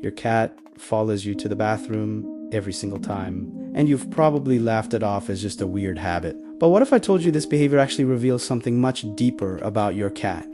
Your cat follows you to the bathroom every single time, and you've probably laughed it off as just a weird habit. But what if I told you this behavior actually reveals something much deeper about your cat?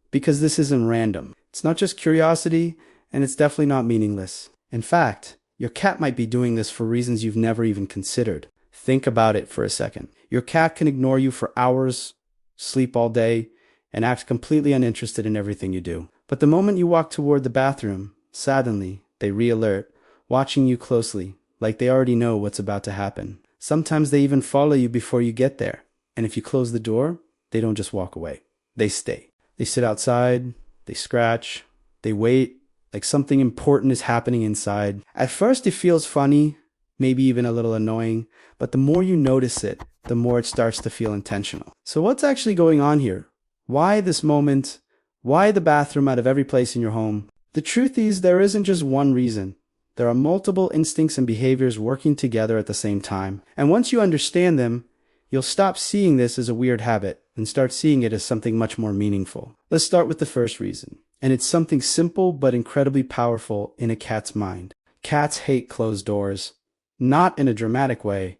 Because this isn't random. It's not just curiosity, and it's definitely not meaningless. In fact, your cat might be doing this for reasons you've never even considered. Think about it for a second. Your cat can ignore you for hours, sleep all day, and act completely uninterested in everything you do. But the moment you walk toward the bathroom, suddenly they re-alert, watching you closely, like they already know what's about to happen. Sometimes they even follow you before you get there. And if you close the door, they don't just walk away. They stay. They sit outside, they scratch, they wait, like something important is happening inside. At first it feels funny, maybe even a little annoying, but the more you notice it, the more it starts to feel intentional. So what's actually going on here? Why this moment? Why the bathroom out of every place in your home? The truth is, there isn't just one reason. There are multiple instincts and behaviors working together at the same time. And once you understand them, you'll stop seeing this as a weird habit and start seeing it as something much more meaningful. Let's start with the first reason. And it's something simple but incredibly powerful in a cat's mind. Cats hate closed doors. Not in a dramatic way,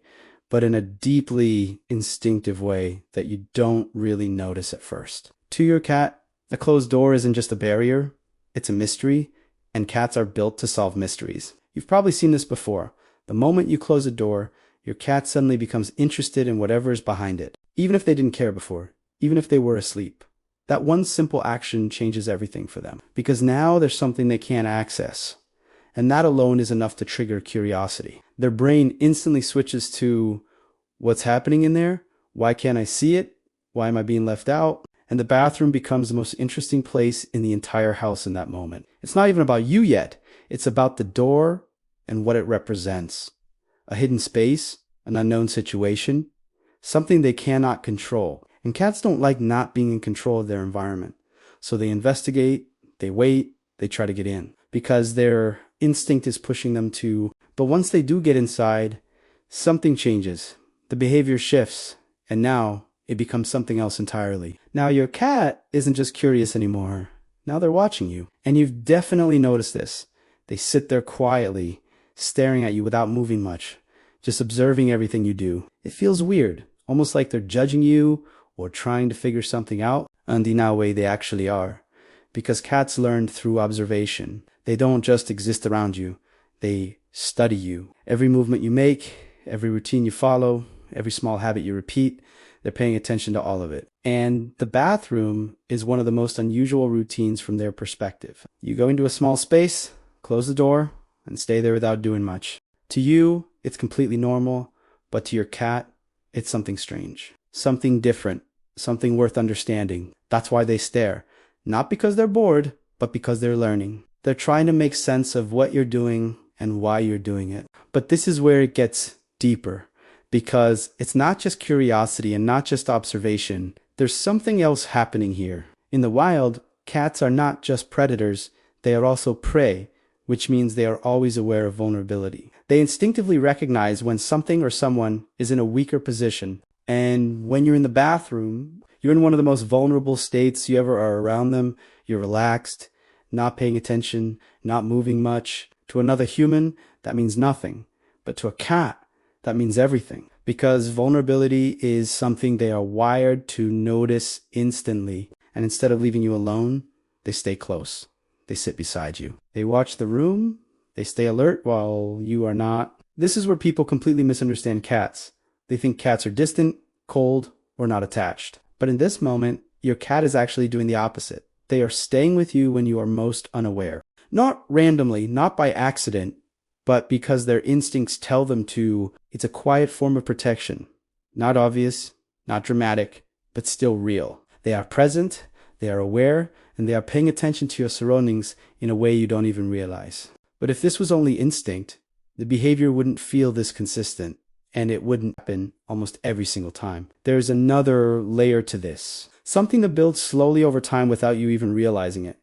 but in a deeply instinctive way that you don't really notice at first. To your cat, a closed door isn't just a barrier, it's a mystery, and cats are built to solve mysteries. You've probably seen this before. The moment you close a door, your cat suddenly becomes interested in whatever is behind it, even if they didn't care before, even if they were asleep. That one simple action changes everything for them, because now there's something they can't access. And that alone is enough to trigger curiosity. Their brain instantly switches to, what's happening in there? Why can't I see it? Why am I being left out? And the bathroom becomes the most interesting place in the entire house in that moment. It's not even about you yet. It's about the door and what it represents. A hidden space, an unknown situation, something they cannot control. And cats don't like not being in control of their environment. So they investigate, they wait, they try to get in. Because their instinct is pushing them to. But once they do get inside, something changes. The behavior shifts. And now it becomes something else entirely. Now your cat isn't just curious anymore. Now they're watching you. And you've definitely noticed this. They sit there quietly, staring at you without moving much, just observing everything you do. It feels weird, almost like they're judging you or trying to figure something out, and in a way they actually are. Because cats learn through observation. They don't just exist around you. They study you. Every movement you make, every routine you follow, every small habit you repeat, they're paying attention to all of it. And the bathroom is one of the most unusual routines from their perspective. You go into a small space, close the door, and stay there without doing much. To you, it's completely normal, but to your cat, it's something strange. Something different. Something worth understanding. That's why they stare. Not because they're bored, but because they're learning. They're trying to make sense of what you're doing and why you're doing it. But this is where it gets deeper. Because it's not just curiosity and not just observation. There's something else happening here. In the wild, cats are not just predators, they are also prey, which means they are always aware of vulnerability. They instinctively recognize when something or someone is in a weaker position. And when you're in the bathroom, you're in one of the most vulnerable states you ever are around them. You're relaxed, not paying attention, not moving much. To another human, that means nothing. But to a cat, that means everything, because vulnerability is something they are wired to notice instantly. And instead of leaving you alone, they stay close. They sit beside you. They watch the room. They stay alert while you are not. This is where people completely misunderstand cats. They think cats are distant, cold, or not attached. But in this moment, your cat is actually doing the opposite. They are staying with you when you are most unaware. Not randomly, not by accident, but because their instincts tell them to. It's a quiet form of protection. Not obvious, not dramatic, but still real. They are present, they are aware, and they are paying attention to your surroundings in a way you don't even realize. But if this was only instinct, the behavior wouldn't feel this consistent, and it wouldn't happen almost every single time. There's another layer to this. Something that builds slowly over time without you even realizing it.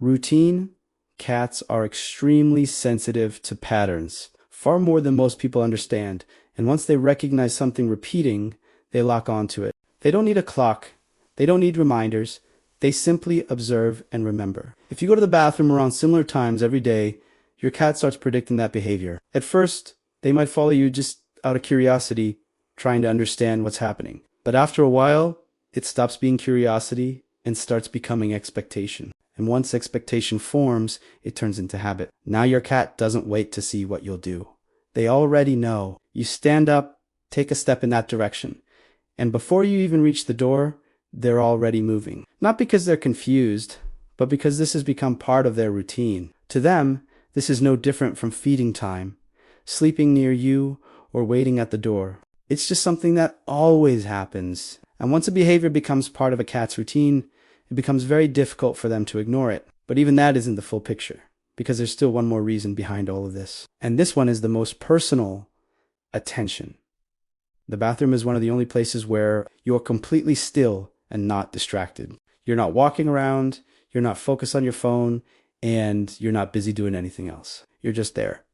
Routine. Cats are extremely sensitive to patterns, far more than most people understand, and once they recognize something repeating, they lock onto it. They don't need a clock, they don't need reminders, they simply observe and remember. If you go to the bathroom around similar times every day, your cat starts predicting that behavior. At first, they might follow you just out of curiosity, trying to understand what's happening. But after a while, it stops being curiosity and starts becoming expectation. And once expectation forms, it turns into habit. Now your cat doesn't wait to see what you'll do. They already know. You stand up, take a step in that direction. And before you even reach the door, they're already moving. Not because they're confused, but because this has become part of their routine. To them, this is no different from feeding time, sleeping near you, or waiting at the door. It's just something that always happens. And once a behavior becomes part of a cat's routine, it becomes very difficult for them to ignore it. But even that isn't the full picture, because there's still one more reason behind all of this. And this one is the most personal: attention. The bathroom is one of the only places where you're completely still and not distracted. You're not walking around, you're not focused on your phone, and you're not busy doing anything else. You're just there,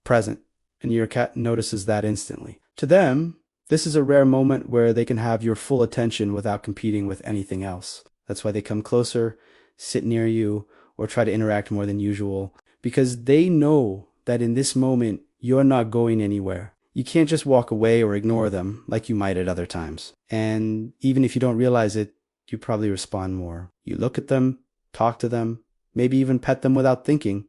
present, and your cat notices that instantly. To them, this is a rare moment where they can have your full attention without competing with anything else. That's why they come closer, sit near you, or try to interact more than usual, because they know that in this moment, you're not going anywhere. You can't just walk away or ignore them like you might at other times. And even if you don't realize it, you probably respond more. You look at them, talk to them, maybe even pet them without thinking.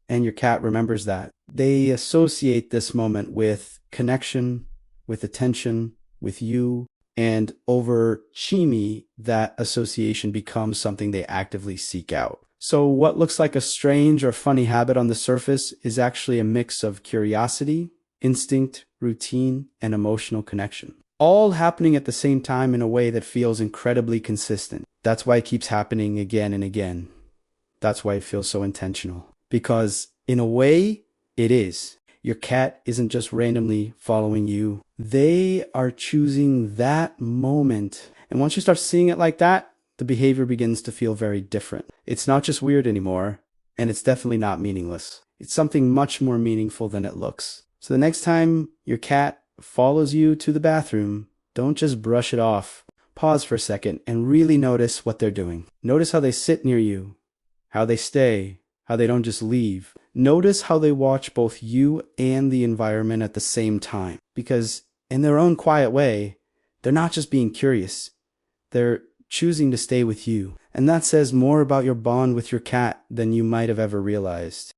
And your cat remembers that. They associate this moment with connection, with attention, with you. And over Chimi, that association becomes something they actively seek out. So what looks like a strange or funny habit on the surface is actually a mix of curiosity, instinct, routine, and emotional connection, all happening at the same time in a way that feels incredibly consistent. That's why it keeps happening again and again. That's why it feels so intentional. Because in a way, it is. Your cat isn't just randomly following you. They are choosing that moment. And once you start seeing it like that, the behavior begins to feel very different. It's not just weird anymore, and it's definitely not meaningless. It's something much more meaningful than it looks. So the next time your cat follows you to the bathroom, don't just brush it off. Pause for a second and really notice what they're doing. Notice how they sit near you, how they stay, how they don't just leave. Notice how they watch both you and the environment at the same time. Because in their own quiet way, they're not just being curious. They're choosing to stay with you. And that says more about your bond with your cat than you might have ever realized.